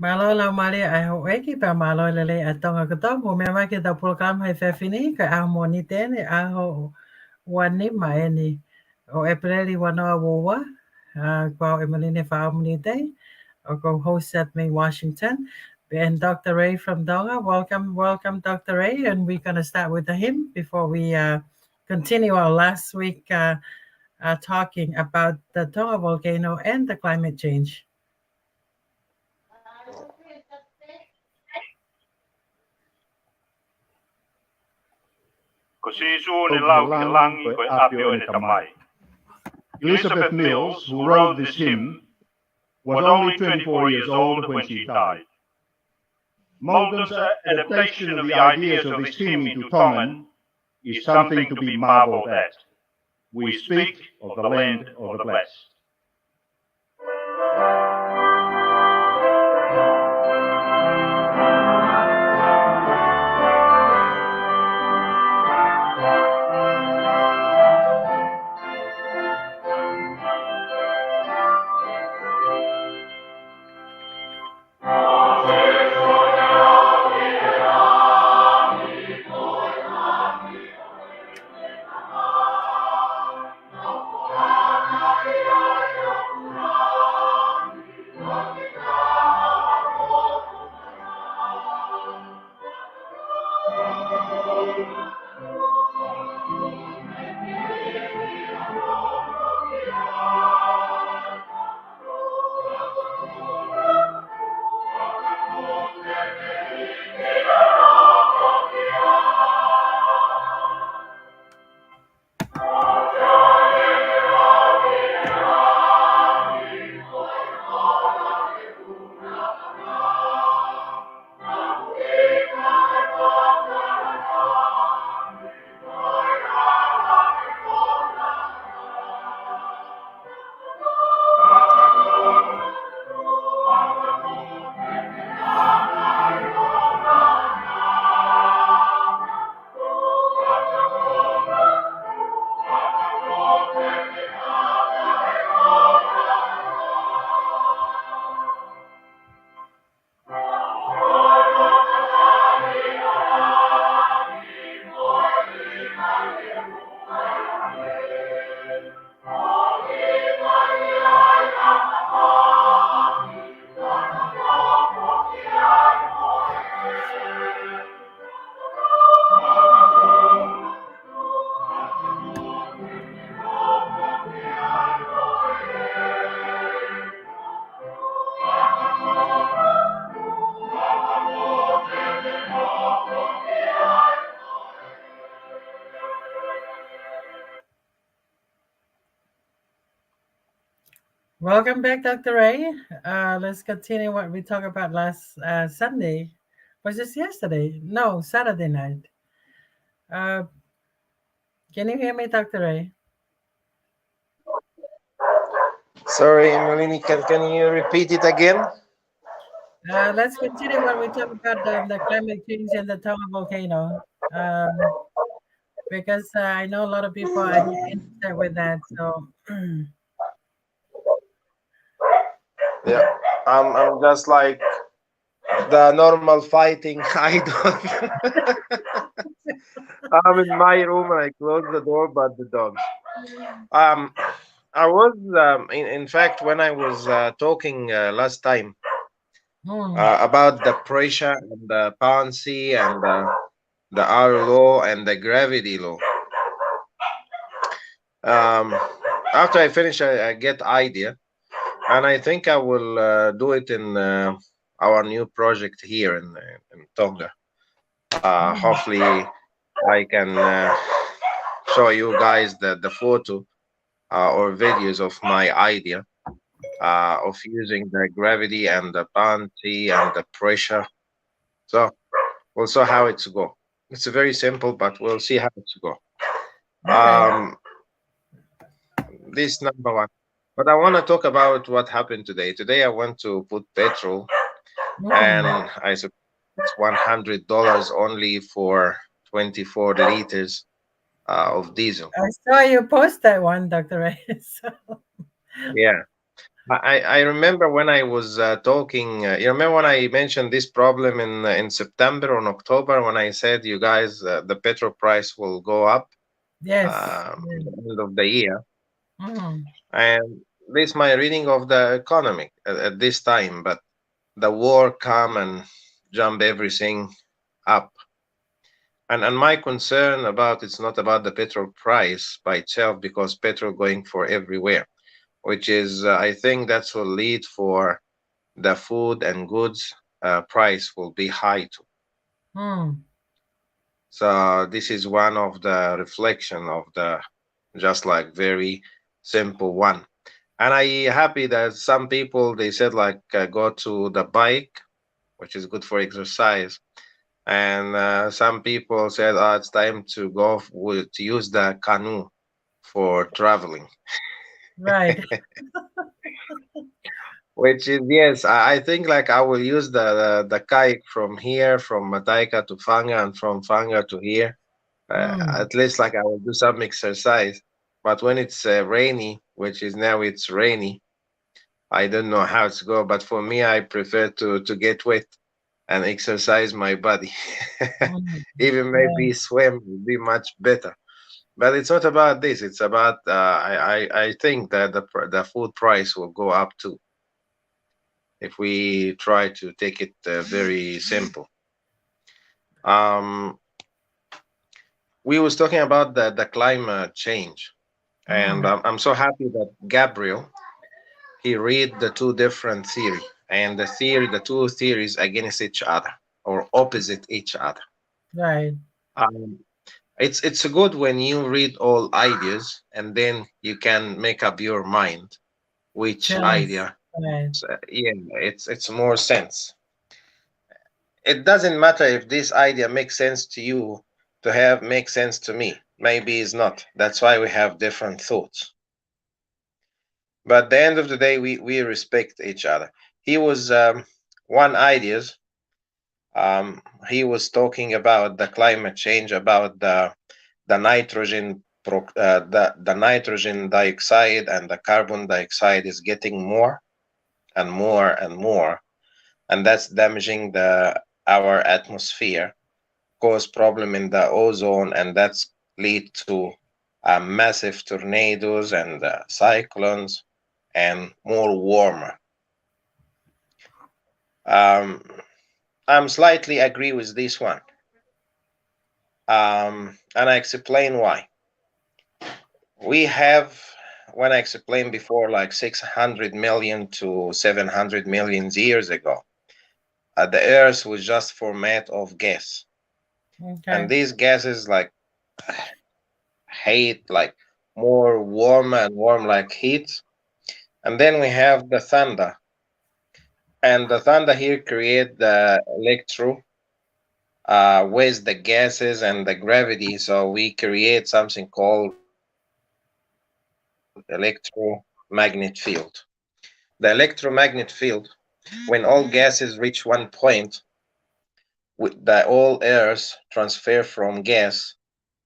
Malo la mali ai ho eki pa malo lele a tonga kato mo me ma ke ta program hai fefini ka a mo ni tene a ho wani mai ni o Ebrahim wana wa kwa emeline fa ni te o go host at me Washington and Dr. Ray from Tonga. Welcome, Dr. Ray, and we're gonna start with the hymn before we continue our last week talking about the Tonga volcano and the climate change. Elizabeth Mills, who wrote this hymn, was only 24 years old when she died. Malden's adaptation of the ideas of this hymn into Tongan is something to be marveled at. We speak of the land of the blessed. Welcome back, Dr. Ray. Let's continue what we talked about last Sunday. Was this yesterday? No, Saturday night. Uh, can you hear me, Dr. Ray? Sorry, Melanie, can you repeat it again? Let's continue what we talked about the climate change and the Tonga volcano. Because I know a lot of people are interested with that. So, Yeah, I'm just like the normal fighting. I don't. I'm in my room and I close the door, but the dogs. Um, I was in fact when I was talking last time about the pressure and the buoyancy and the R law and the gravity law. Um, After I finish, I get idea, and I think I will do it in our new project here in Tonga. Hopefully, I can show you guys the photo or videos of my idea of using the gravity and the buoyancy and the pressure. So we'll see how it's go. It's very simple, but we'll see how it's go. This number one. But I want to talk about what happened today. Today I went to put petrol, and I suppose it's $100 only for 24 liters of diesel. I saw you post that one, Dr. Ray. So, Yeah. I remember when I was talking. You remember when I mentioned this problem in September or in October when I said you guys the petrol price will go up Yes. at Yes. the end of the year, Mm. and this is my reading of the economy at this time. But the war come and jump everything up, and my concern about it's not about the petrol price by itself because petrol going for everywhere, which is I think that will lead for the food and goods price will be high too. Mm. So this is one of the reflection of the just like very simple one. And I happy that some people they said like go to the bike, which is good for exercise. And some people said, oh, it's time to go to use the canoe for traveling. Right. Which is yes, I think like I will use the kayak from here, from Mataika to Fanga, and from Fanga to here. Mm. At least like I will do some exercise. But when it's rainy, which is now it's rainy, I don't know how to go. But for me, I prefer to get wet and exercise my body. Mm. Even Yeah. maybe swim would be much better. But it's not about this. It's about I think that the food price will go up too if we try to take it very simple. Um, we was talking about the climate change, and Mm. I'm so happy that Gabriel he read the two different theory and the two theories against each other or opposite each other. Right. Um, it's good when you read all ideas and then you can make up your mind which Chance. idea. Right. Yeah, it's more sense. It doesn't matter if this idea makes sense to you to have make sense to me. Maybe it's not. That's why we have different thoughts. But at the end of the day, we respect each other. He was one ideas. He was talking about the climate change, about the nitrogen the nitrogen dioxide and the carbon dioxide is getting more and more and more, and that's damaging the our atmosphere, cause problem in the ozone, and that's lead to massive tornadoes and cyclones and more warmer. Um, I'm slightly agree with this one, and I explain why. We have, when I explained before, like 600 million to 700 million years ago, the Earth was just format of gas, and Okay. these gases like heat, like more warm and warm like heat. And then we have the thunder, and the thunder here create the electro with the gases and the gravity. So we create something called electromagnet field. The electromagnet field, when all gases reach one point, the all airs transfer from gas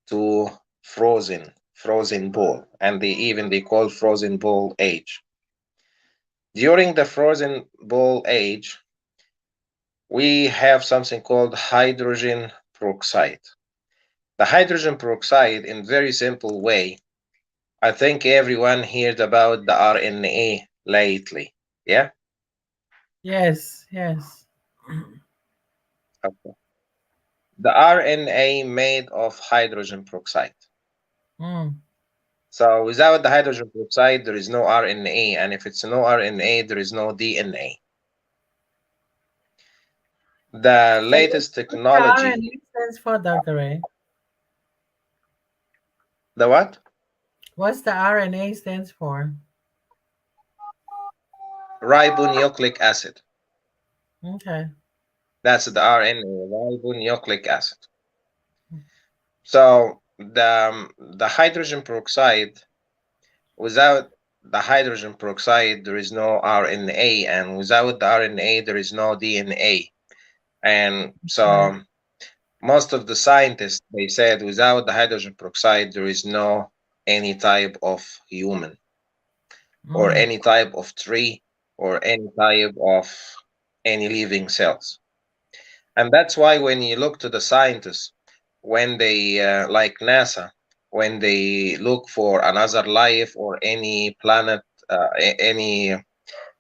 to frozen ball, and they call frozen ball age. During the frozen ball age, we have something called hydrogen peroxide. The hydrogen peroxide, in very simple way, I think everyone heard about the RNA lately. Yeah. Yes. Yes. Okay. The RNA made of hydrogen peroxide. Mm. So without the hydrogen peroxide, there is no RNA, and if it's no RNA, there is no DNA. The So latest what's the technology. RNA stands for, Dr. Ray? The what? What's the RNA stands for? Ribonucleic acid. Okay. That's the RNA, ribonucleic acid. So the hydrogen peroxide, without the hydrogen peroxide, there is no RNA, and without the RNA, there is no DNA. And Right. so most of the scientists they said without the hydrogen peroxide, there is no any type of human. or Mm. any type of tree or any type of any living cells. And that's why when you look to the scientists, when they, like NASA, when they look for another life or any planet, any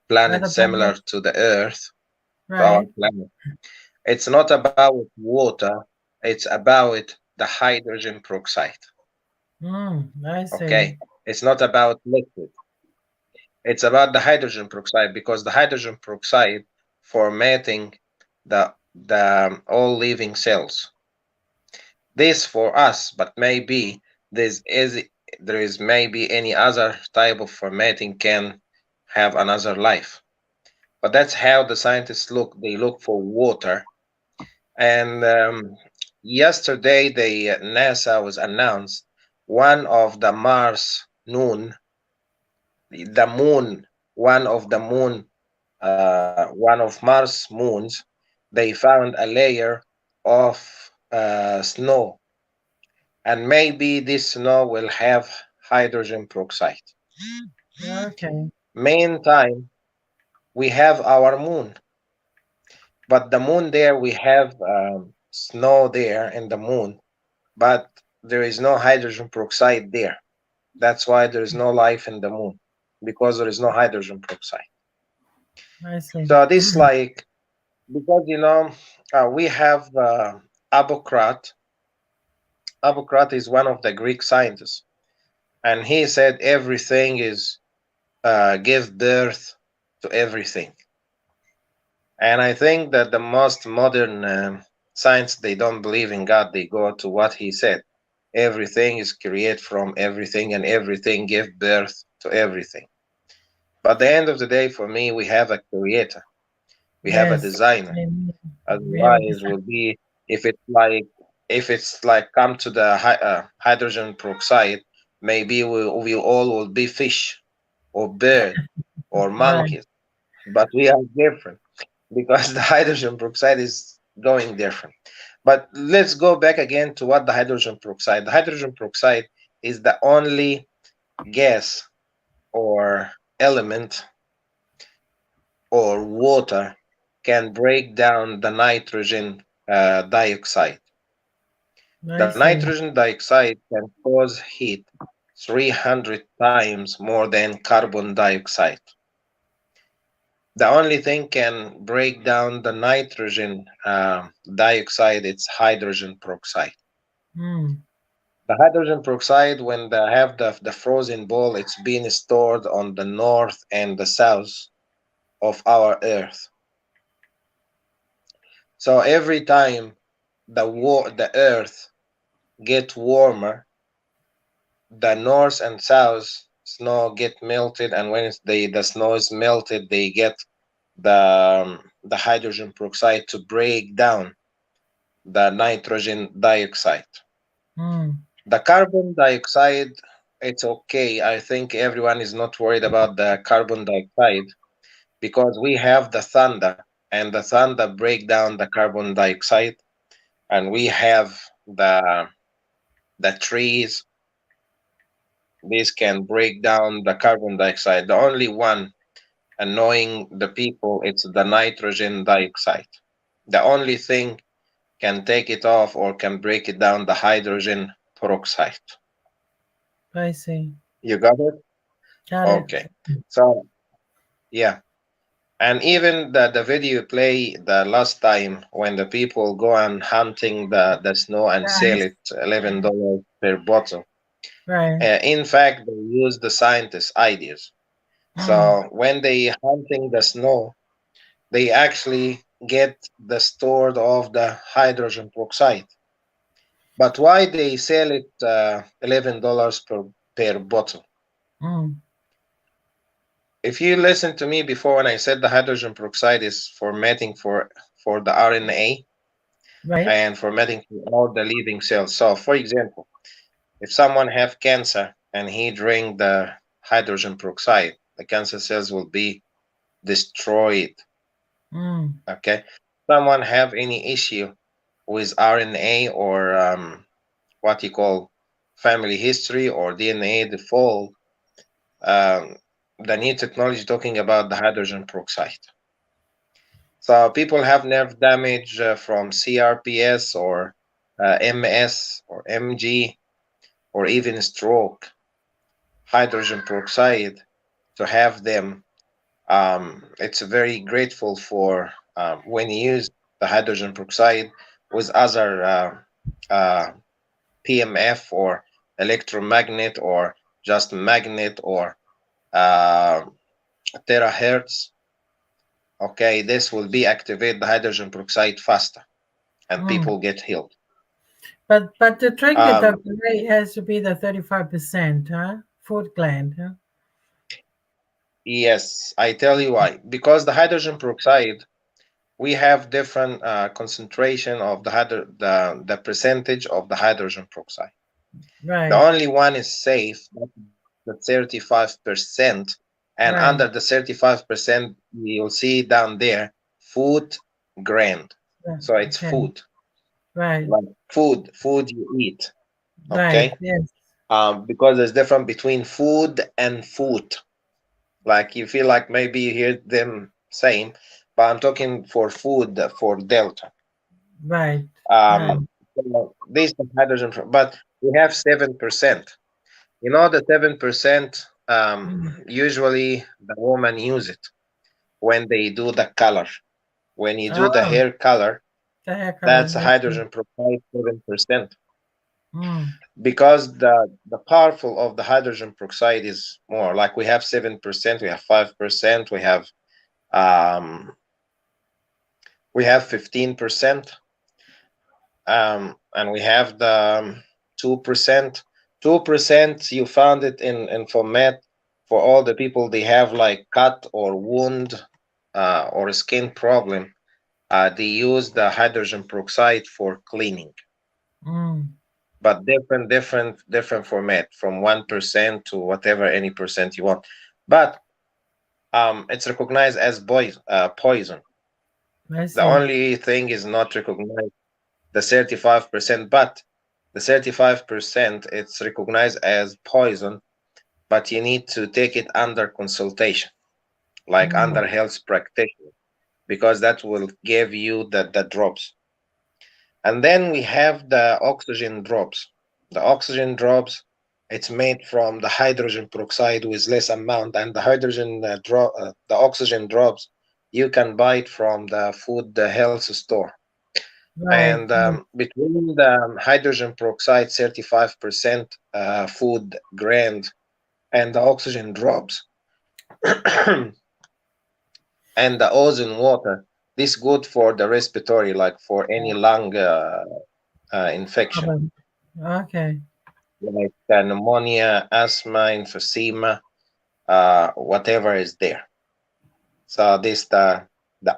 planet Other similar planet? to the Earth, to our Right. planet, it's not about water, it's about the hydrogen peroxide. I see. Okay, it's not about liquid, it's about the hydrogen peroxide, because the hydrogen peroxide formatting the all living cells. This for us, but maybe there's is there is maybe any other type of formatting can have another life. But that's how the scientists look. They look for water. And yesterday, NASA was announced one of the Mars moon, the moon, one of Mars moons, they found a layer of snow, and maybe this snow will have hydrogen peroxide. Okay. Meantime, we have our moon, but the moon there we have snow there in the moon, but there is no hydrogen peroxide there. That's why there is no life in the moon, because there is no hydrogen peroxide. I see. So this like, because we have Abocrat. Abocrat is one of the Greek scientists, and he said everything is give birth to everything. And I think that the most modern science, they don't believe in God. They go to what he said. Everything is created from everything, and everything give birth to everything. But at the end of the day, for me, we have a creator. We have a Yes. designer. Amen. We have a Otherwise, design. will be if it's like come to the hydrogen peroxide, maybe we all will be fish or bird or Right. monkeys. But we are different because the hydrogen peroxide is going different. But let's go back again to what the hydrogen peroxide. The hydrogen peroxide is the only gas or element or water can break down the nitrogen dioxide. I The see. nitrogen dioxide can cause heat 300 times more than carbon dioxide. The only thing can break down the nitrogen dioxide, it's hydrogen peroxide. Mm. The hydrogen peroxide, when they have the frozen ball, it's being stored on the north and the south of our Earth. So every time the Earth get warmer, the north and south snow get melted, and when the snow is melted, they get the hydrogen peroxide to break down the nitrogen dioxide. Mm. The carbon dioxide, it's okay. I think everyone is not worried about the carbon dioxide because we have the thunder, and the thunder break down the carbon dioxide, and we have the trees. These can break down the carbon dioxide. The only one annoying the people, it's the nitrogen dioxide. The only thing can take it off or can break it down, the hydrogen peroxide. I see. You got it? Got it. Okay. So yeah. And even the video play the last time when the people go and hunting the snow and sell Yes. it $11 per bottle. Right. In fact, they use the scientists' ideas. Mm. So when they hunting the snow, they actually get the stored of the hydrogen peroxide. But why they sell it $11 per bottle? Mm. If you listen to me before when I said the hydrogen peroxide is formatting for the RNA Right. and formatting for all the living cells. So, for example, if someone have cancer and he drink the hydrogen peroxide, the cancer cells will be destroyed. Mm. Okay. Someone have any issue with RNA or what you call family history or DNA default, um, the new technology talking about the hydrogen peroxide. So people have nerve damage from CRPS or MS or MG or even stroke. Hydrogen peroxide, to have them, it's very grateful for when you use the hydrogen peroxide with other PMF or electromagnet or just magnet or uh, terahertz. Okay, this will be activate the hydrogen peroxide faster, and people get healed. But the trinket, Um, Dr. Ray, has to be the 35%, huh? Food gland, huh? yes, I tell you why. Because the hydrogen peroxide, we have different concentration of the percentage of the hydrogen peroxide. The Right, only one is safe, the 35%, and under right, the 35%, you'll see down there food grade. right. So it's Okay, food, right, like food you eat. right, Okay, yes, because there's difference between food and food. Like you feel like maybe you hear them same, but I'm talking for food for Delta. right, right. This is hydrogen, but we have 7%. You know, the 7%, Mm. usually the woman use it when they do the color. When you do the Oh, hair color, the hair color, that's a that's good. hydrogen peroxide 7%. Mm. Because the powerful of the hydrogen peroxide is more. Like we have 7%, we have 5%, um, we have 15%, and we have the 2%. 2%, you found it in format for all the people they have like cut or wound or skin problem. They use the hydrogen peroxide for cleaning, Mm. but different format from 1% to whatever any percent you want. But it's recognized as poison. I The see. only thing is not recognized the 35%, but the 35% it's recognized as poison, but you need to take it under consultation, like Mm. under health practitioner, because that will give you the drops. And then we have the oxygen drops. The oxygen drops, it's made from the hydrogen peroxide with less amount, and the the oxygen drops, you can buy it from the food health store. Right. And between the hydrogen peroxide 35% food grade and the oxygen drops and the ozone water, this good for the respiratory, like for any lung infection, Problem. Okay. like pneumonia, asthma, emphysema, whatever is there. So this the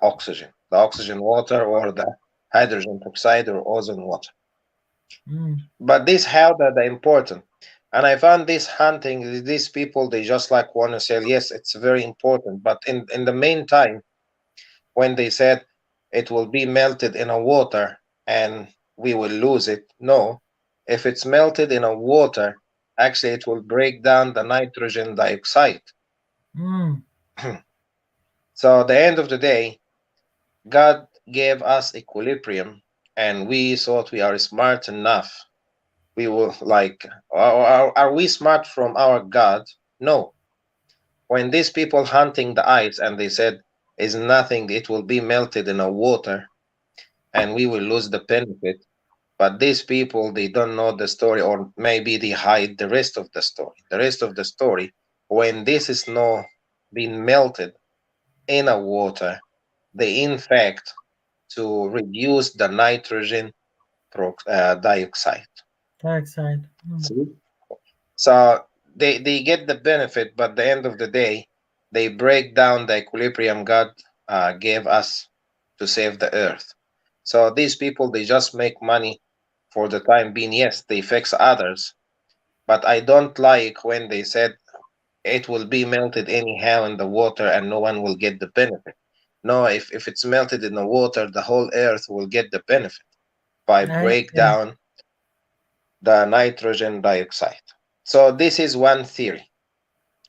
oxygen water or the hydrogen peroxide or ozone water. Mm. But this how the important. And I found this hunting, these people, they just like want to say, yes, it's very important. But in the meantime, when they said it will be melted in a water and we will lose it, no. If it's melted in a water, actually it will break down the nitrogen dioxide. Mm. So at the end of the day, God gave us equilibrium, and we thought we are smart enough. We will like, are we smart from our God? No. When these people hunting the ice and they said is nothing, it will be melted in a water and we will lose the benefit. But these people, they don't know the story, or maybe they hide the rest of the story. The rest of the story, when this is not being melted in a water, they in fact to reduce the nitrogen dioxide. Dioxide. Mm. See? So they get the benefit, but at the end of the day, they break down the equilibrium God gave us to save the earth. So these people, they just make money for the time being. Yes, they fix others, but I don't like when they said it will be melted anyhow in the water and no one will get the benefit. No, if it's melted in the water, the whole earth will get the benefit by I break see. down the nitrogen dioxide. So this is one theory.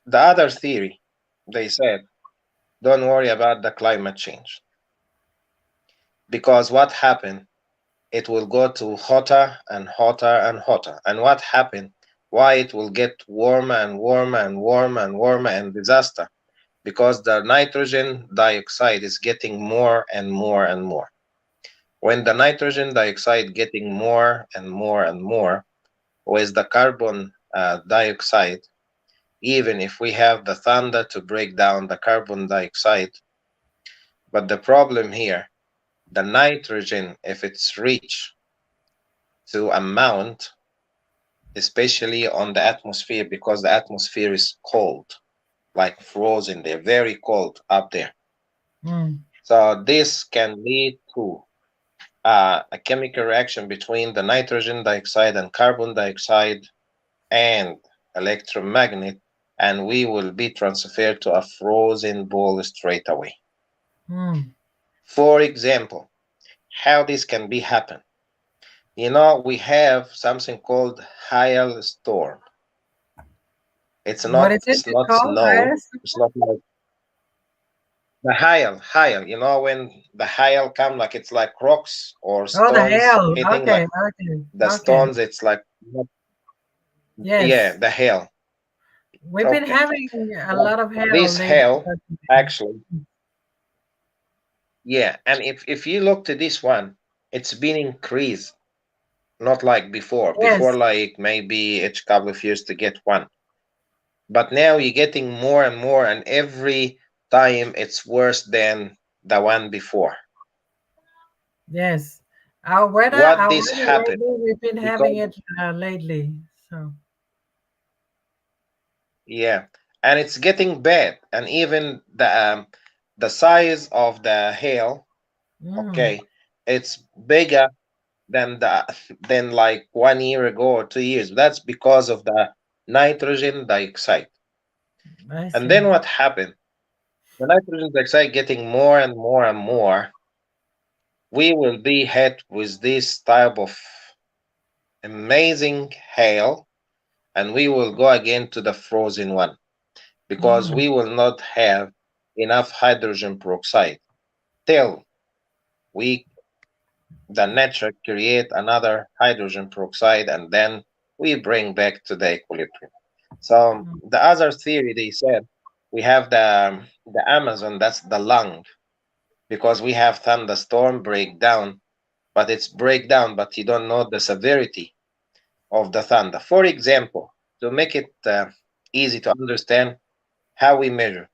The other theory, they said, don't worry about the climate change. Because what happened, it will go to hotter and hotter and hotter. And what happened, why it will get warmer and warmer and warmer and warmer and disaster? Because the nitrogen dioxide is getting more and more and more. When the nitrogen dioxide getting more and more and more, with the carbon dioxide, even if we have the thunder to break down the carbon dioxide, but the problem here, the nitrogen, if it's reached to amount, especially on the atmosphere, because the atmosphere is cold, like frozen, they're very cold up there. So this can lead to a chemical reaction between the nitrogen dioxide and carbon dioxide and electromagnet, and we will be transferred to a frozen ball straight away. For example, how this can be happen? You know, we have something called hailstorm. It's not snow. It's not like the hail. You know, when the hail come, like it's like rocks or stones hitting, like the stones. It's like yeah, the hail. We've been having a lot of hail. This hail, actually, yeah. And if you look to this one, it's been increased, not like before. Before, like maybe each couple of years to get one. But now you're getting more and more, and every time it's worse than the one before. Yes. Our weather, lately, we've been having it lately. So yeah, and it's getting bad, and even the size of the hail, okay, it's bigger than like 1 year ago or 2 years. That's because of the nitrogen dioxide. And then what happened? The nitrogen dioxide getting more and more and more. We will be hit with this type of amazing hail, and we will go again to the frozen one, because we will not have enough hydrogen peroxide till the nature create another hydrogen peroxide, and then we bring back to the equilibrium. So the other theory, they said, we have the Amazon, that's the lung, because we have thunderstorm breakdown, but it's breakdown, but you don't know the severity of the thunder. For example, to make it easy to understand how we measure,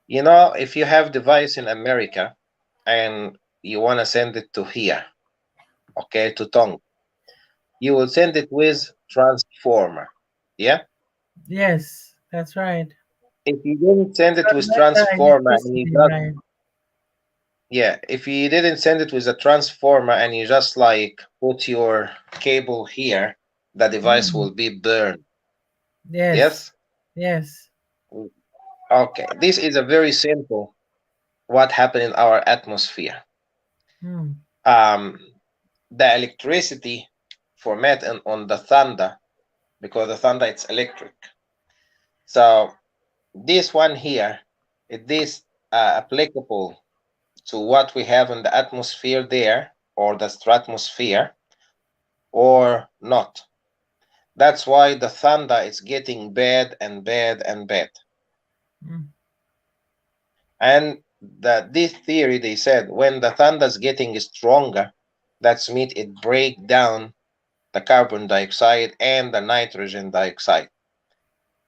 you know, if you have device in America and you want to send it to here, okay, to Tonga, you will send it with transformer. Yeah? Yes, that's right. If you didn't send it with transformer and you just yeah, if you didn't send it with a transformer and you just like put your cable here, the device will be burned. Yes? Yes. Okay, this is a very simple what happened in our atmosphere. The electricity format on the thunder, because the thunder it's electric. So this one here, it is applicable to what we have in the atmosphere there, or the stratosphere, or not. That's why the thunder is getting bad and bad and bad. And this theory, they said, when the thunder is getting stronger, that's mean it break down the carbon dioxide and the nitrogen dioxide.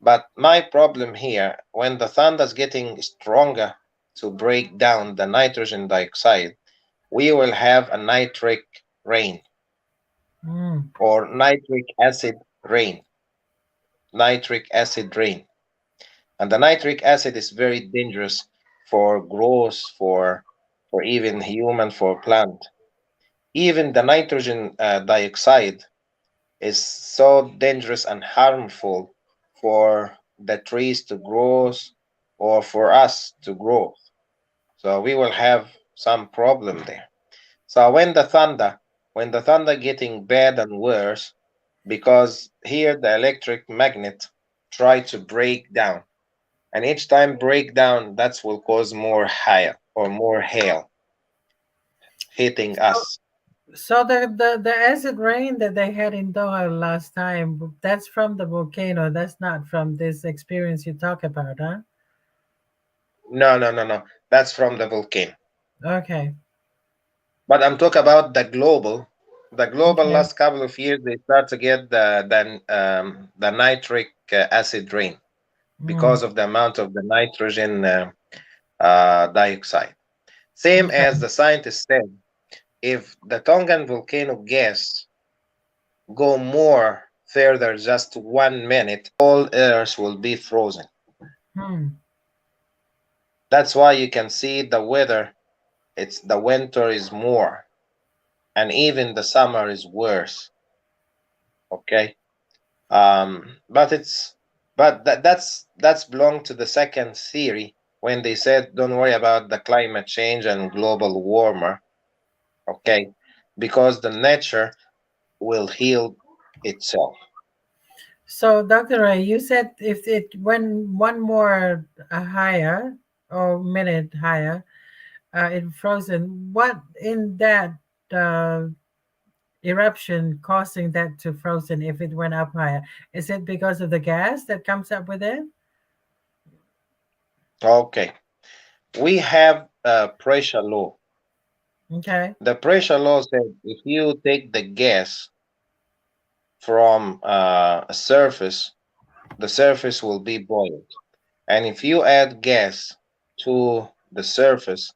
But my problem here, when the thunder is getting stronger to break down the nitrogen dioxide, we will have a nitric rain or nitric acid rain. Nitric acid rain. And the nitric acid is very dangerous for growth, for even human, for plant. Even the nitrogen dioxide is so dangerous and harmful for the trees to grow or for us to grow. So we will have some problem there. So when the thunder getting bad and worse, because here the electric magnet try to break down, and each time breakdown, that will cause more higher or more hail hitting So, us. so the acid rain that they had in Doha last time, that's from the volcano. That's not from this experience you talk about, huh? No, no, no, no. That's from the volcano. Okay. But I'm talking about the global. The global Okay. last couple of years they start to get the nitric acid rain Mm, because of the amount of the nitrogen dioxide. Same as okay. the scientists said, if the Tongan volcano gas go more further just 1 minute, all Earth will be frozen. Hmm. That's why you can see the weather. It's the winter is more, and even the summer is worse. Okay, but that's belong to the second theory when they said don't worry about the climate change and global warmer. Okay, because the nature will heal itself. So, Dr. Ray, you said if it when one more higher or minute higher, it frozen. What in that uh, eruption causing that to frozen if it went up higher? Is it because of the gas that comes up with it? Okay, we have a pressure law. Okay. The pressure law says if you take the gas from a surface, the surface will be boiled. And if you add gas to the surface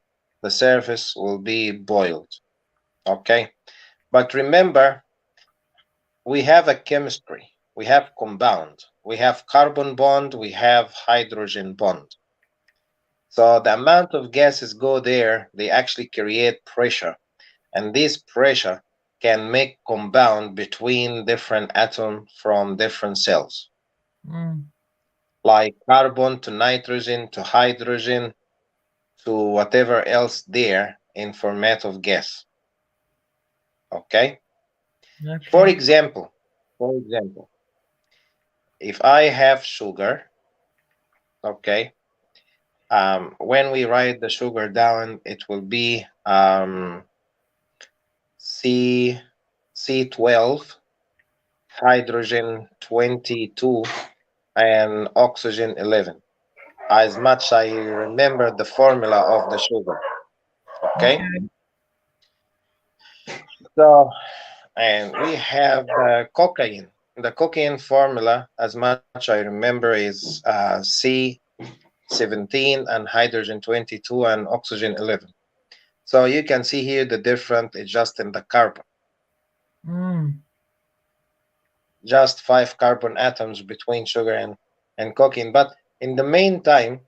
will be boiled. Okay. But remember, we have a chemistry, we have compound, we have carbon bond, we have hydrogen bond. So the amount of gases go there, they actually create pressure. And this pressure can make compound between different atoms from different cells, Mm, like carbon to nitrogen to hydrogen to whatever else there in format of gas. Okay. For okay. example, for example, if I have sugar, okay, when we write the sugar down, it will be C C12, hydrogen 22, and oxygen 11. As much I remember the formula of the sugar. Okay, Okay. so and we have the cocaine. The cocaine formula, as much I remember, is C17 and hydrogen 22 and oxygen 11. So you can see here the difference is just in the carbon, Mm, just 5 carbon atoms between sugar and cocaine. But in the meantime,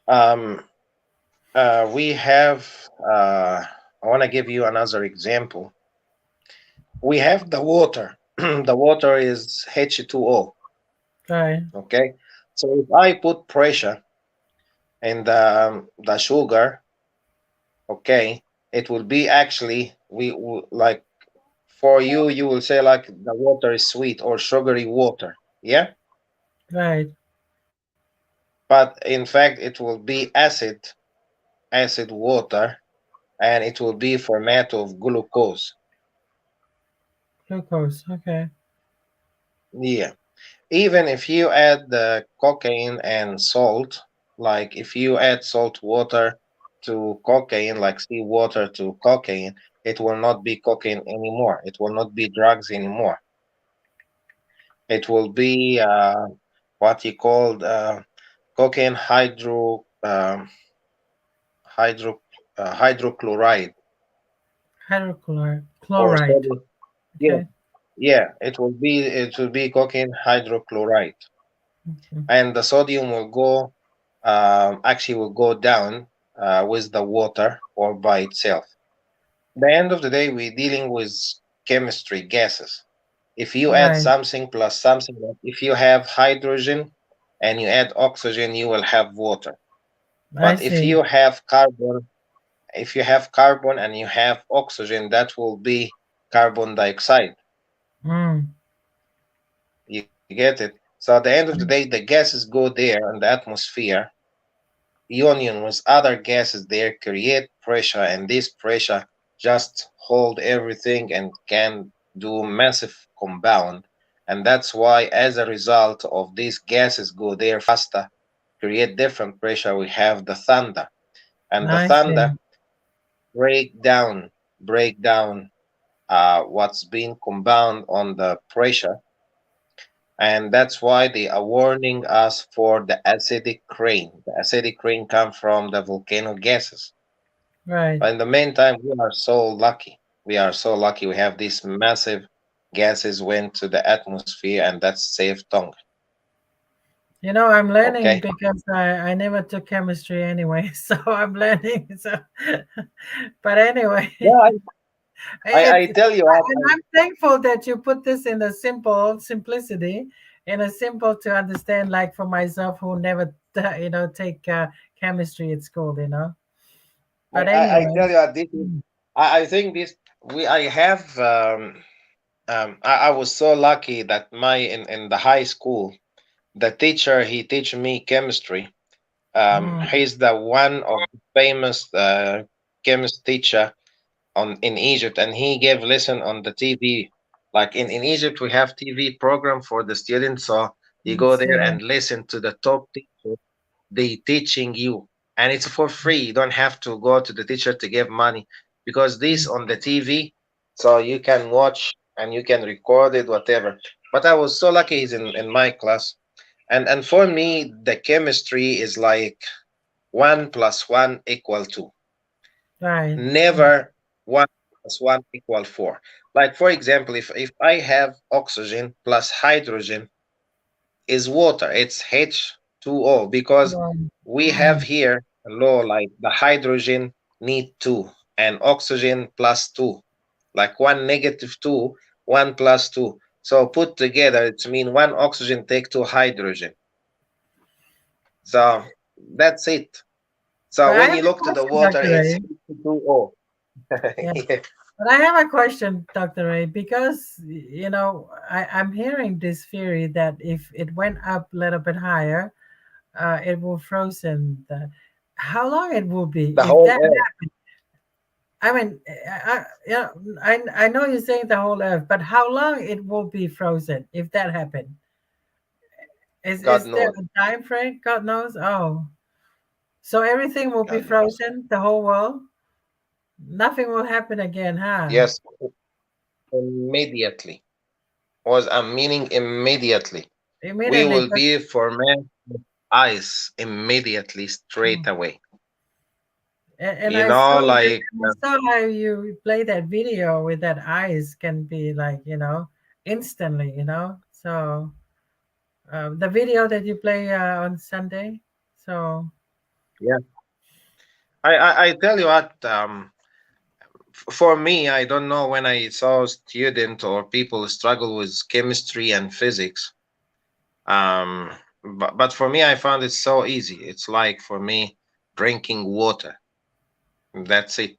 um, we have, I want to give you another example. We have the water. The water is H2O. right. Okay. So if I put pressure in the sugar, okay, it will be actually like for you, you will say like the water is sweet or sugary water. Yeah. Right. But in fact, it will be acid water, and it will be format of glucose. Glucose. Okay. Yeah. Even if you add the cocaine and salt, like if you add salt water to cocaine, like seawater to cocaine, it will not be cocaine anymore. It will not be drugs anymore. It will be what you called cocaine hydro hydrochloride Hydrochloride. or Chloride. sodium. Yeah, Okay. yeah. It will be cocaine hydrochloride, Mhm. and the sodium will go actually will go down with the water or by itself. The end of the day, we're dealing with chemistry, gases. If you add Right. something plus something, like if you have hydrogen and you add oxygen, you will have water. I But see. if you have carbon and you have oxygen, that will be carbon dioxide. Mm, You get it? So at the end of the day, the gases go there in the atmosphere, union with other gases there, create pressure, and this pressure just hold everything and can do massive compound. And that's why, as a result of these gases go there faster, create different pressure, we have the thunder. And the I thunder see. break down what's being compound on the pressure, and that's why they are warning us for the acidic rain. The acidic rain comes from the volcano gases. Right. But in the meantime, we are so lucky. We are so lucky. We have these massive gases went to the atmosphere, and that's saved Tonga. I'm learning Okay. because I never took chemistry anyway, so I'm learning. So, but anyway, Yeah, I it's tell you, and I'm thankful that you put this in a simple simplicity, in a simple to understand, like for myself who never, take chemistry at school. But I anyway, tell you, this is, I think this we I have. I was so lucky that in the high school, the teacher he teach me chemistry. mm, He's the one of the famous chemist teacher in Egypt, and he gave lesson on the TV. Like in Egypt, we have TV program for the students, so you go there see, and listen to the top teacher. They teaching you, and it's for free. You don't have to go to the teacher to give money because this on the TV, so you can watch and you can record it, whatever. But I was so lucky he's in my class, and for me the chemistry is like 1 plus 1 equal 2. right, Never 1 plus 1 equal 4. Like for example, if I have oxygen plus hydrogen is water, it's H2O, because we have mm, here a law like the hydrogen need 2 and oxygen plus 2, like 1 - 2, 1 + 2. So put together, it's mean one oxygen take 2 hydrogen. So that's it. but So I when have you a look to the question, water, Dr. it's Ray. H2O. Yeah. Yeah. But I have a question, Dr. Ray, because I'm hearing this theory that if it went up a little bit higher, it will frozen. How long it will be The if whole that earth. happened? I mean, I know you're saying the whole Earth, but how long it will be frozen if that happened? God Is there knows. a time frame? God knows. Oh, so everything will be God knows. frozen, the whole world. Nothing will happen again, huh? Yes, immediately. Was a meaning immediately. We Immediately, will but be ferment ice immediately, straight mm. away. And You I saw know, and like I saw how you play that video with that eyes can be like, instantly, So the video that you play on Sunday. So yeah. I tell you what. For me, I don't know when I saw student or people struggle with chemistry and physics. But for me, I found it so easy. It's like for me drinking water. That's it.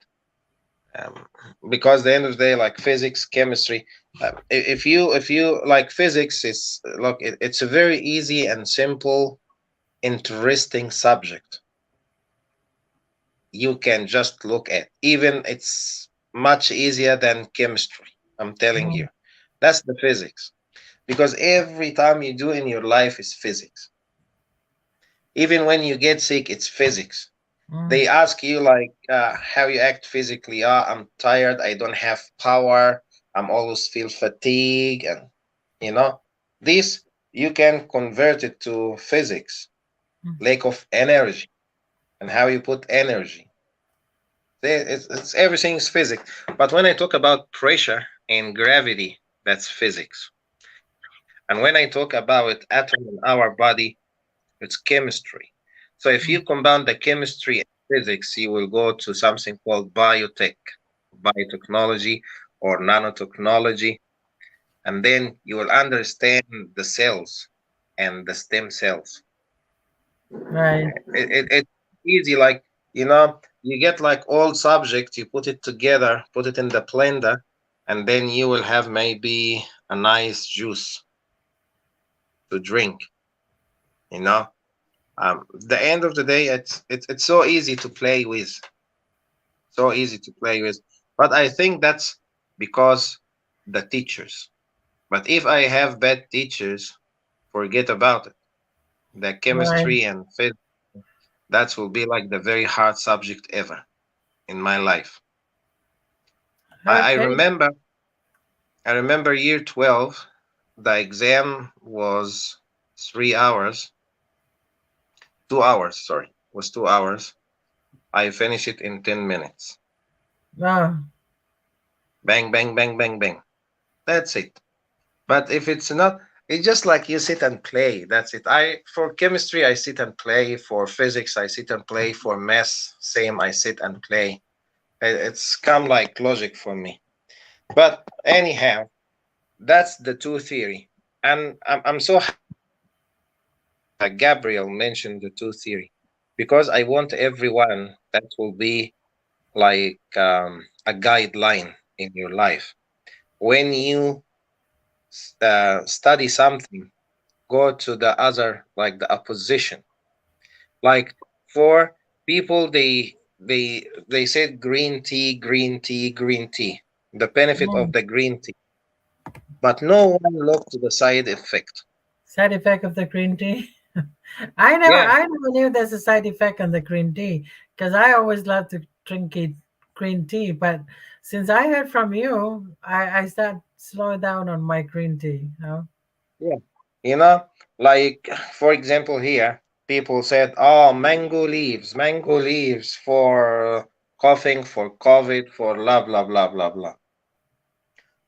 um, because the end of the day, like physics, chemistry, if you like physics, is look, it's a very easy and simple, interesting subject. You can just look at, even it's much easier than chemistry. I'm telling mm, you, that's the physics, because every time you do in your life is physics. Even when you get sick, it's physics. mm, They ask you like how you act physically. I'm tired, I don't have power, I'm always feel fatigue, and you know this, you can convert it to physics, mm. lack of energy, and how you put energy. It's everything's physics. But when I talk about pressure and gravity, that's physics. And when I talk about atom in our body, it's chemistry. So if Mm. you combine the chemistry and physics, you will go to something called biotech, biotechnology or nanotechnology, and then you will understand the cells and the stem cells. Right. It's easy, like you get like all subject, you put it together, put it in the blender, and then you will have maybe a nice juice. to drink. You know, the end of the day, it's so easy to play with, so easy to play with. But I think that's because the teachers. But if I have bad teachers, forget about it. The Right. chemistry and physics, that will be like the very hard subject ever in my life. I Okay. remember, year 12, the exam was 3 hours, 2 hours, sorry, was 2 hours. I finished it in 10 minutes. Oh, Bang, bang, bang, bang, bang. That's it. But if it's not, it's just like you sit and play. That's it. For chemistry, I sit and play. For physics, I sit and play. For math, same. I sit and play. It's come like logic for me. But anyhow, that's the two theory, and I'm so Gabriel mentioned the two theory because I want everyone that will be like a guideline in your life. When you study something, go to the other, like the opposition. Like for people, they said green tea, green tea, green tea. The benefit of mm. the green tea, but no one looked to the side effect. Side effect of the green tea. Yeah, I never knew there's a side effect on the green tea because I always love to drink it, green tea. But since I heard from you, I start slowing down on my green tea. You know? yeah. You know, like for example, here people said, "Oh, mango leaves for coughing, for COVID, for blah blah blah blah blah."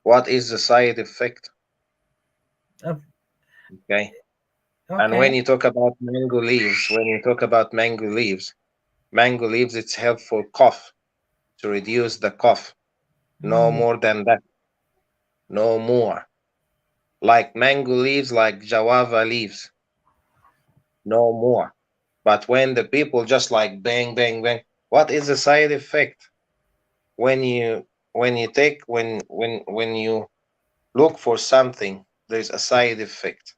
What is the side effect? Of- Okay. And okay. when you talk about mango leaves, mango leaves, it's helpful cough to reduce the cough. No Mm. more than that. No more. Like mango leaves, like jawava leaves. No more. But when the people just like bang, bang, bang, what is the side effect? When you look for something, there's a side effect.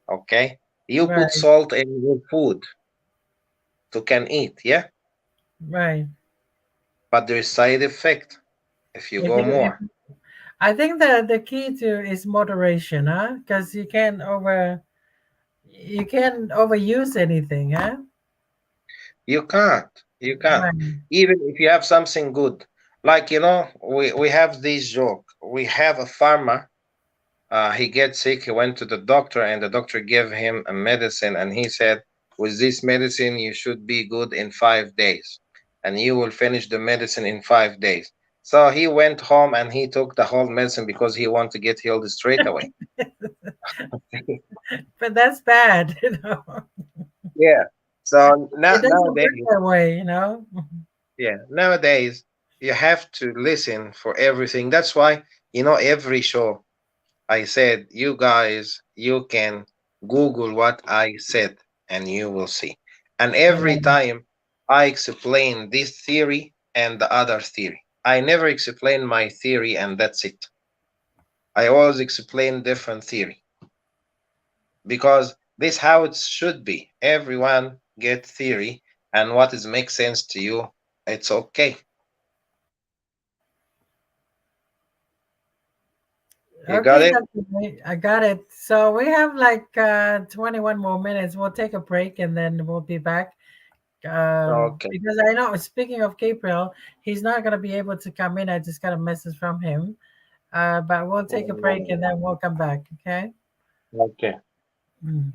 Okay? You put Right. salt in your food to can eat, yeah? Right. But there's side effect if you If go you, if more. I think the key to is moderation, huh? Because you can't overuse anything, huh? You can't. You can't. Right. Even if you have something good. Like, we have this joke. We have a farmer. He gets sick. He went to the doctor, and the doctor gave him a medicine. And he said, with this medicine, you should be good in 5 days. And you will finish the medicine in 5 days. So he went home and he took the whole medicine because he wanted to get healed straight away. But that's bad, Yeah. So It doesn't work nowadays, that way, you know. yeah, nowadays you have to listen for everything. That's why, every show I said, you guys, you can Google what I said and you will see. And every Right. time I explain this theory and the other theory, I never explain my theory and that's it. I always explain different theory because this how it should be. Everyone get theory and what is makes sense to you, it's okay. You got Okay, it? Dr. Ray, I got it. So we have like 21 more minutes. We'll take a break and then we'll be back. Okay. Because I know, speaking of Gabriel, he's not going to be able to come in. I just got a message from him. But we'll take a break and then we'll come back. Okay. Okay. Mm.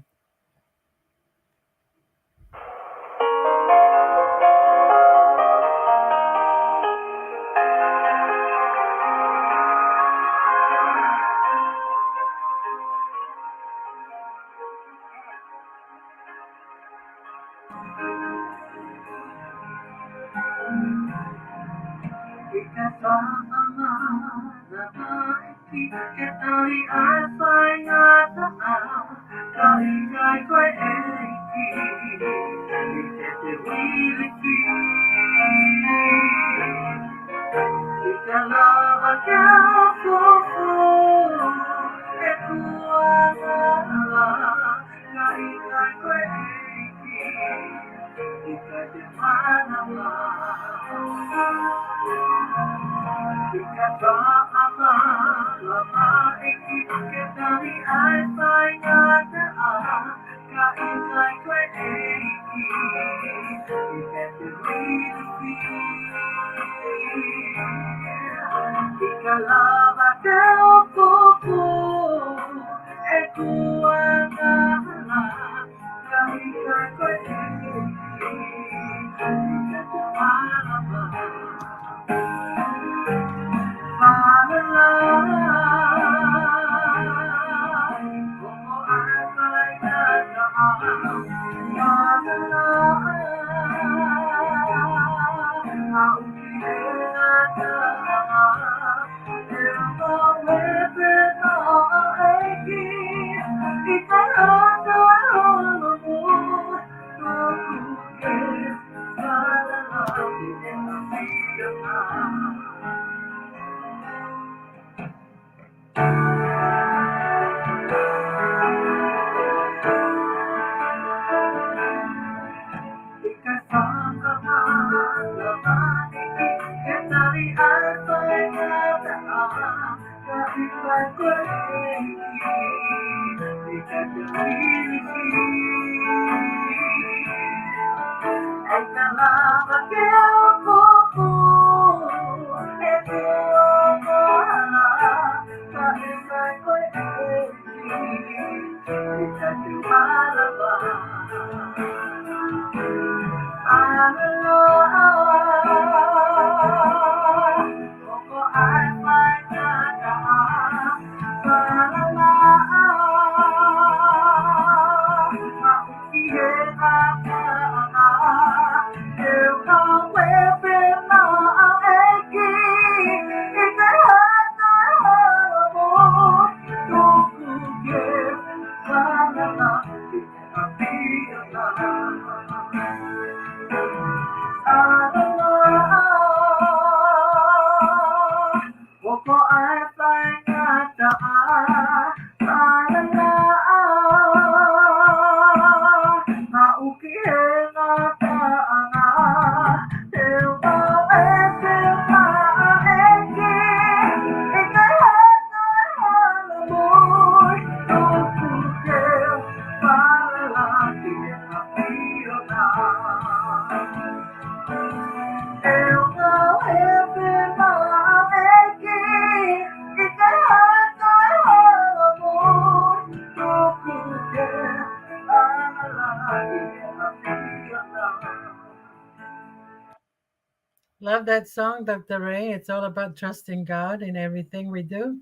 Love that song, Dr. Ray. It's all about trusting God in everything we do.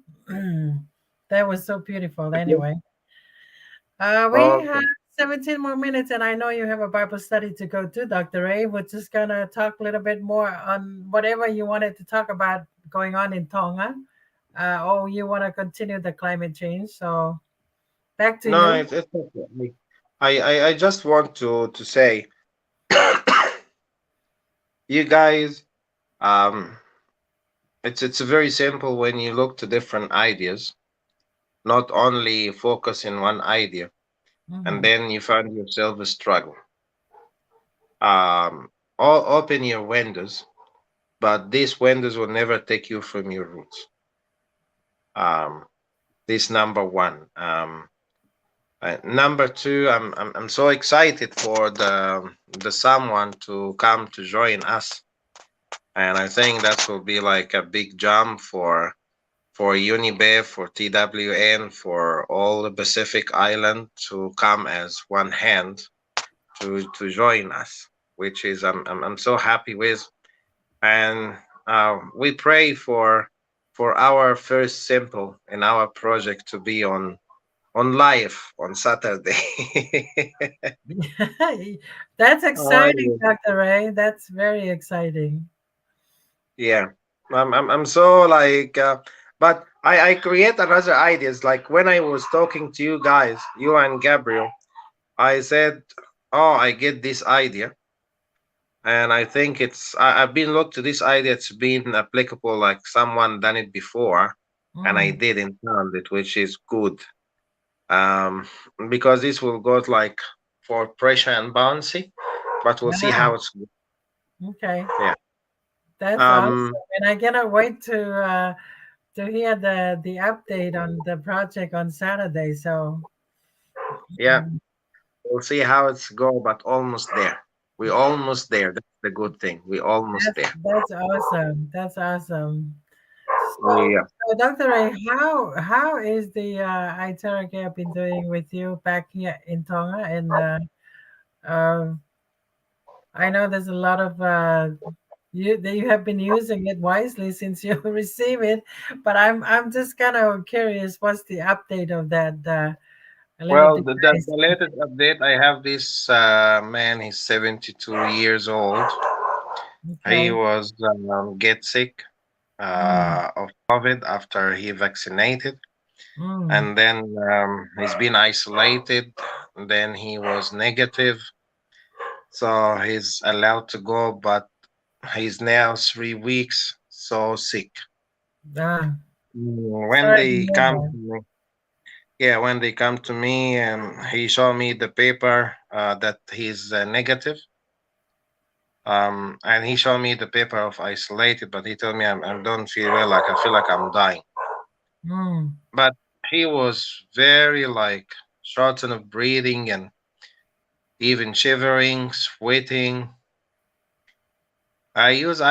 That was so beautiful. Anyway, we have Okay. 17 more minutes, and I know you have a Bible study to go to, Dr. Ray. We're just going to talk a little bit more on whatever you wanted to talk about going on in Tonga, or you want to continue the climate change. So back to No, you. it's okay. I just want to say, you guys, um, it's very simple when you look to different ideas, not only focus in one idea, and Hmm. then you find yourself a struggle. Open your windows, but these windows will never take you from your roots. Um, this number one. Number two, I'm so excited for the someone to come to join us, and I think that will be like a big jump for Unibev, for TWN, for all the Pacific Island to come as one hand to join us, which is I'm so happy with, and we pray for our first simple in our project to be on live on Saturday. That's Oh, exciting, Dr. Ray. That's very exciting. yeah, I'm so like, but I create another ideas. Like when I was talking to you guys, you and Gabriel, I said, oh, I get this idea, and I think I've been looked to this idea. It's been applicable, like someone done it before, and I Hmm. didn't found it, which is good. Um, because this will go like for pressure and bouncy. but we'll see how it's. Okay. Yeah. That's awesome, and I cannot wait to hear the update on the project on Saturday. So Yeah, we'll see how it's go, but almost there. We're almost there. That's the good thing. We're almost there. that's awesome. That's awesome. Yeah. So Dr. Ray, how is the eye care been doing with you back here in Tonga? And uh, I know there's a lot of you that you have been using it wisely since you receive it, but I'm just kind of curious. What's the update of that little Well, device? the latest update, I have this man. He's 72 years old. He Okay. was get sick of COVID after he vaccinated, Mm. and then he's been isolated. Then he was negative, so he's allowed to go, but he's now 3 weeks so sick. Ah, When sorry to they hear come that. to me, yeah, when they come to me and he showed me the paper that he's negative, and he showed me the paper of isolated, but he told me I don't feel well, like I feel like I'm dying. Mm. But he was very like shortened of breathing and even shivering, sweating. I use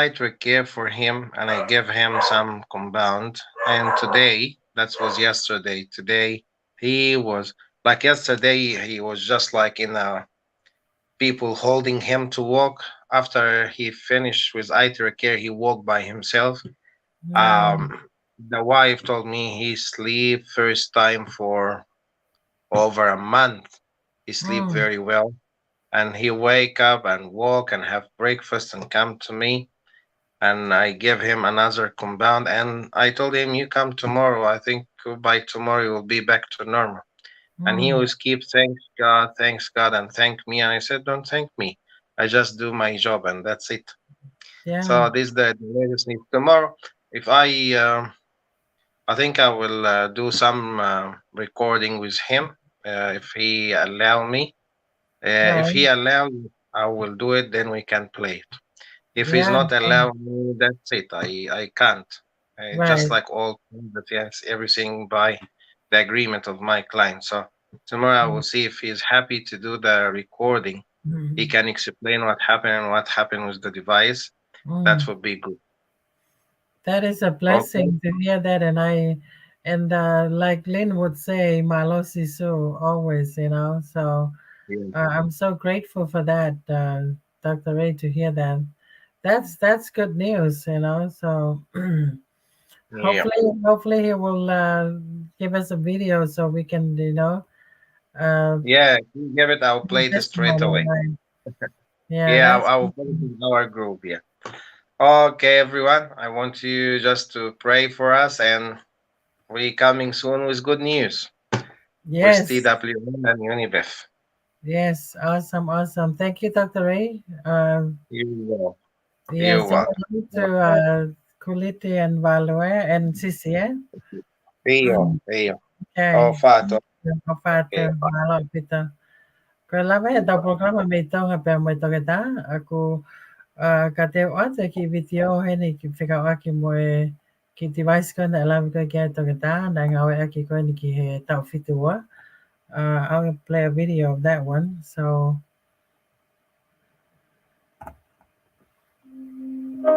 care for him and I give him some compound. And today, that was yesterday. Today, he was like yesterday, he was just like in a people holding him to walk. After he finished with care, he walked by himself. Yeah. The wife told me he sleep first time for over a month. He sleep Mm. very well, and he wake up and walk and have breakfast and come to me, and I give him another compound, and I told him, you come tomorrow. I think by tomorrow you will be back to normal. And he Mm. always keep thanks God, and thank me. And I said, don't thank me. I just do my job, and that's it. Yeah. So this is the latest news. Tomorrow, if I think I will do some recording with him if he allow me. If Right. he allow, I will do it. Then we can play it. If he's Yeah. not allowed, that's it. I can't. Just Right. like all, but yes, everything by the agreement of my client. So tomorrow I will see if he's happy to do the recording. He Mm. can explain what happened and what happened with the device. That Mm. would be good. That is a Okay. blessing to hear that, and like Lynn would say, "Malo sisu," always, you know. So Yeah. I'm so grateful for that, Dr. Ray, to hear that. That's good news, you know. So Yeah. hopefully he will give us a video so we can, uh, Yeah. You give it. I'll give play this straight testimony. away. Right? Yeah, Yeah. that's I will put it in our group. Yeah. Okay, everyone. I want you just to pray for us, and we coming soon with good news with yes, TWN and Unibef. yes, awesome, awesome. Thank you, Dr. Ray. You will. Yes, You say will. hello to Kuliti and Value and Sisi, eh? Theo. Theo. Oh, Okay. Fato. Okay. Kapate, malo pita. Kalau may ito programa may ito nga pa mo ito kita, aku kateo ate ki video heni ki fika aki mo ki device ko na alam ko kaya ito kita, na ngawe aki ko ni ki he tau fitua. I'll play a video of that one. So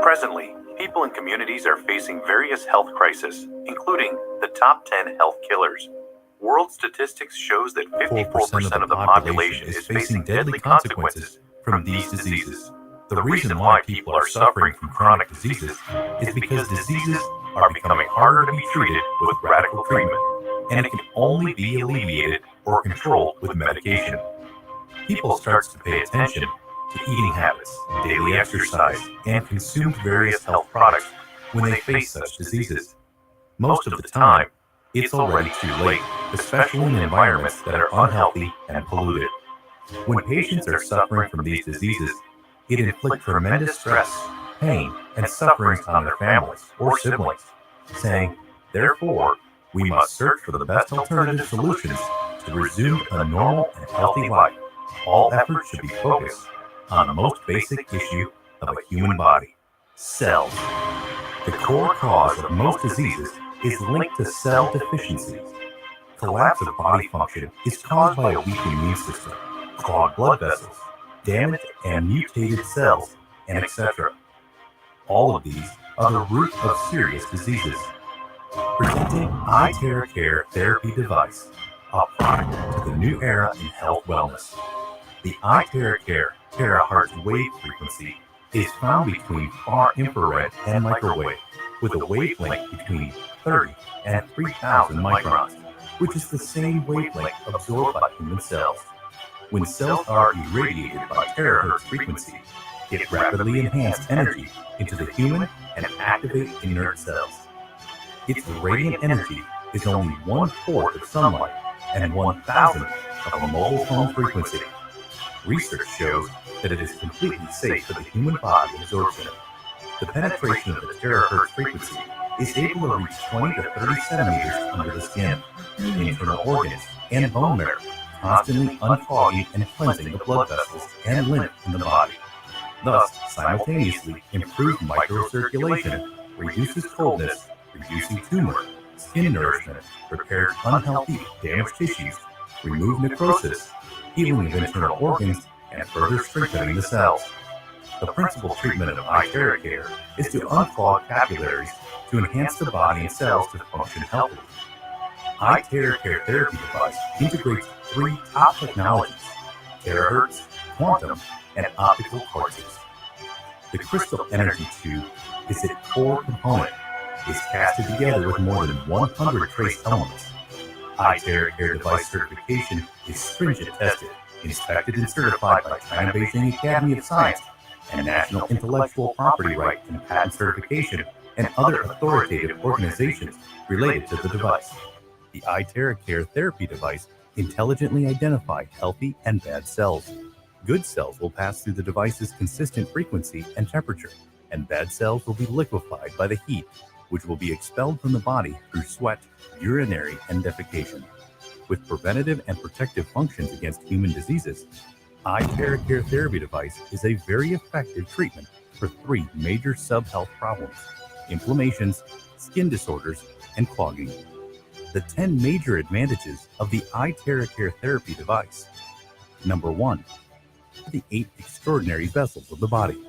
Presently, people and communities are facing various health crises, including the top 10 health killers. World statistics shows that 54% of the population is facing deadly consequences from these diseases. The reason why people are suffering from chronic diseases is because diseases are becoming harder to be treated with radical treatment, and it can only be alleviated or controlled with medication. People start to pay attention to eating habits, daily exercise, and consumed various health products when they face such diseases. Most of the time, it's already too late, especially in environments that are unhealthy and polluted. When patients are suffering from these diseases, it inflicts tremendous stress, pain, and sufferings on their families or siblings, saying, therefore, we must search for the best alternative solutions to resume a normal and healthy life. All efforts should be focused on the most basic issue of a human body: cells. The core cause of most diseases is linked to cell deficiencies. Collapse of body function is caused by a weak immune system, clogged blood vessels, damaged and mutated cells, and etc. All of these are the root of serious diseases. Presenting iTerracare Therapy Device, a product to the new era in health wellness. The iTerracare terahertz wave frequency is found between far infrared and microwave, with a wavelength between 30 and 3,000 microns, which is the same wavelength absorbed by human cells. When cells are irradiated by terahertz frequency, it rapidly enhances energy into the human and activate inert cells. Its radiant energy is only 1/4 of sunlight and 1,000th of a mobile phone frequency. Research shows that it is completely safe for the human body absorption. The penetration of the terahertz frequency is able to reach 20 to 30 centimeters under the skin, internal organs, and bone marrow, constantly unclogging and cleansing the blood vessels and lymph in the body. Thus, simultaneously improves microcirculation, reduces coldness, reducing tumor, skin nourishment, repairs unhealthy, damaged tissues, remove necrosis, healing of internal organs, and further strengthening the cells. The principal treatment of iTerracare is to unclog capillaries to enhance the body and cells to function healthily. iTerracare Therapy Device integrates 3 top technologies: terahertz, quantum, and optical quartzes. The crystal energy tube is its core component, is casted together with more than 100 trace elements. iTerracare device certification is stringent tested, inspected and certified by China Beijing Academy of Science and National Intellectual Property Right and Patent Certification and other authoritative organizations related to the device. The iTerracare Therapy Device intelligently identifies healthy and bad cells. Good cells will pass through the device's consistent frequency and temperature, and bad cells will be liquefied by the heat, which will be expelled from the body through sweat, urinary, and defecation. With preventative and protective functions against human diseases, iTerracare Therapy Device is a very effective treatment for 3 major sub-health problems: inflammations, skin disorders, and clogging. The 10 major advantages of the iTerracare Therapy Device. Number 1, the 8 extraordinary vessels of the body.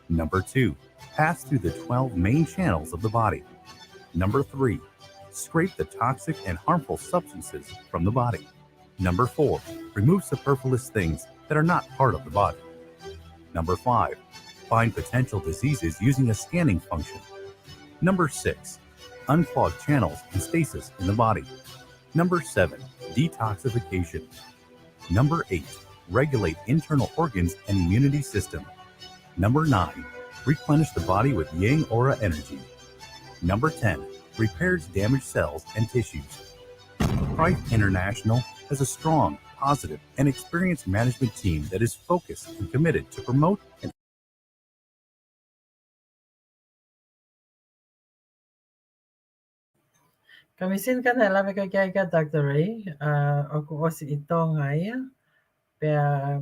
Number 2, pass through the 12 main channels of the body. Number 3, scrape the toxic and harmful substances from the body. Number 4, remove superfluous things that are not part of the body. Number 5, find potential diseases using a scanning function. Number 6, unclog channels and stasis in the body. Number 7, detoxification. Number 8, regulate internal organs and immunity system. Number 9, replenish the body with yang aura energy. Number 10, repairs damaged cells and tissues. Price International has a strong, positive, and experienced management team that is focused and committed to promote and Kamisin ka na labi ka kaya ka Dr. Ray, aku osi ito ngaya, pia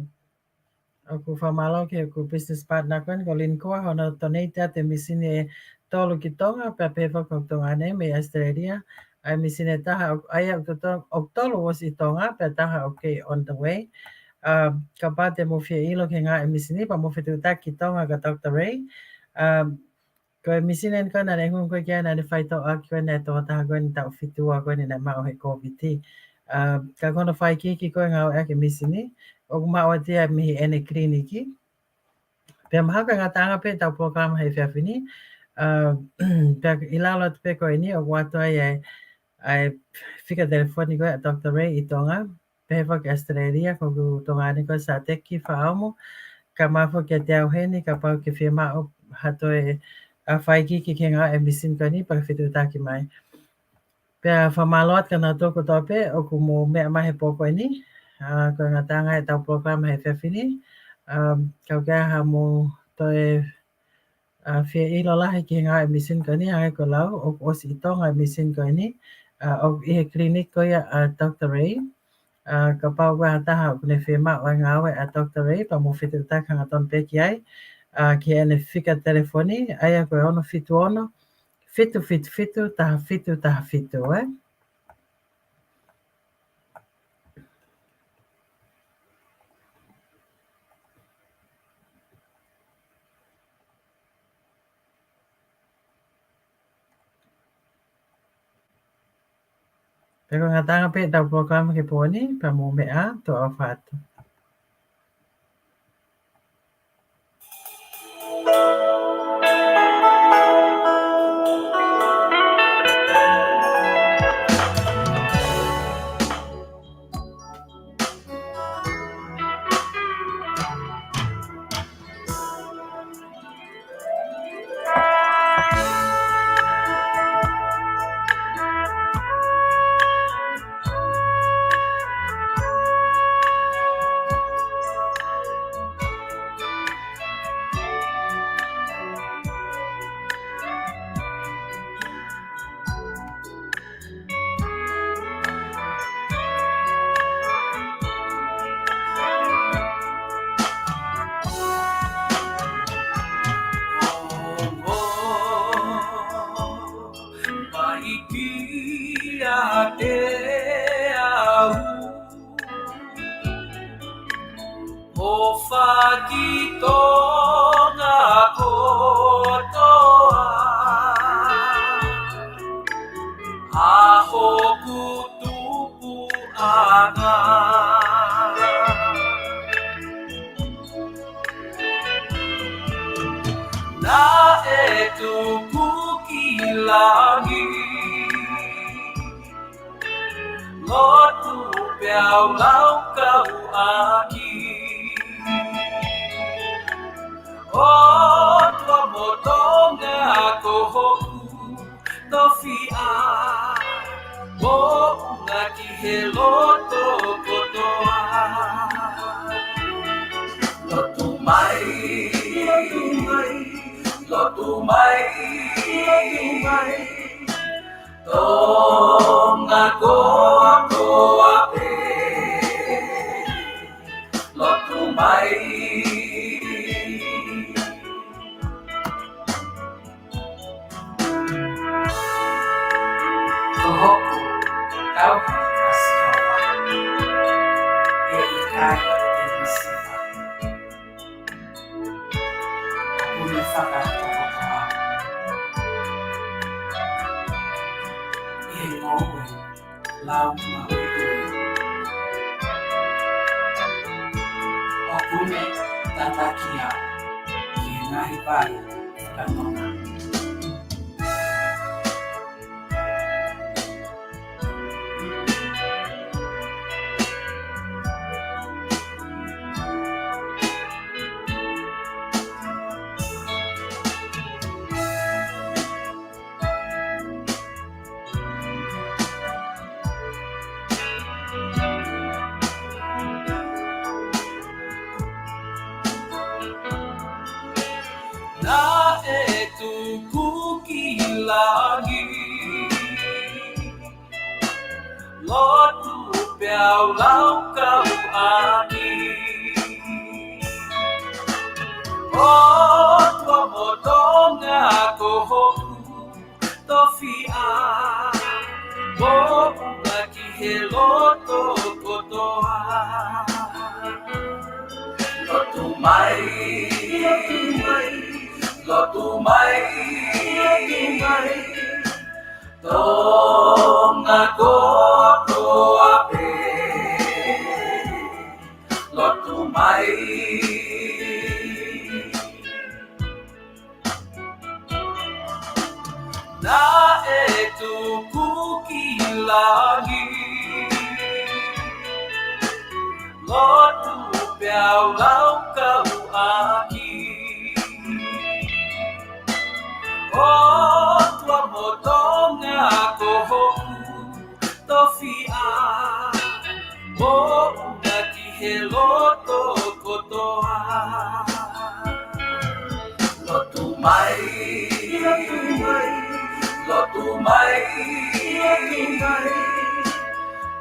aku famalo ke aku business partner kan kolin ko hono toneta te misine tolo kitonga pia peva ko tongane me Australia, ai misine taha ai oktolo was itonga pia taha okay on the way. Kapate mo fia ilo ke nga misine pa mo fitu ta kitonga ka Dr. Ray. Ko misinen ko na nehun ko kaya na fai to akyo na to ta ko ni ta fitu ko ni na ma o he COVID. Ka kono fai ki ko nga o ake misini o ma o te mi ene kliniki. Pe ma ka nga tanga pe ta program he fa fini. Pe ilalo pe ko ni o wato ai fica telefónico a Dr. Ray itonga. Pe fa ka Australia ko tonga ni ko sa te ki fa amo. Ka ma fo ke te au heni ka pa ke firma o hato a fai ki nga e misin kani pa fitu taki mai. Pea whamalot ka na toko tope o ku mo mea mahe poko ni. Ko nga tanga e tau program he whewhini. Kau kia ha mo toe whia ilo lahi ki nga e misin kani a ko lau o osi itonga e misin kani. O ihe klinik ko ia Dr. Ray. ka pau wa taha kune whema o ngāwe a Dr. Ray pa mo whitu takanga ton peki ai ki ene whika telefoni ai a koe ono fitu ono fitu taha fitu Pero ngā tanga pe tau programa ke pōni pa mo mea to a whātu.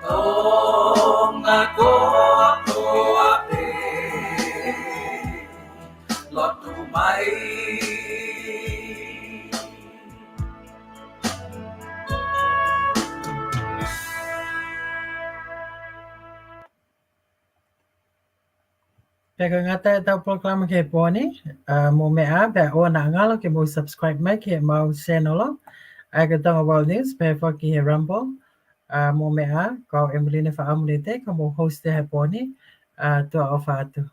Oh Tonga kotoa e lotu mai. Pega ngata tau proklama ke poni, mo mea pe o na ngalo ke mo subscribe mai ke mau channel lo. Aga Tonga World News pe whaki he Rumble. Mo mea, ko Emily ne wha amulete, ka mo host he poni, tua o whaatu.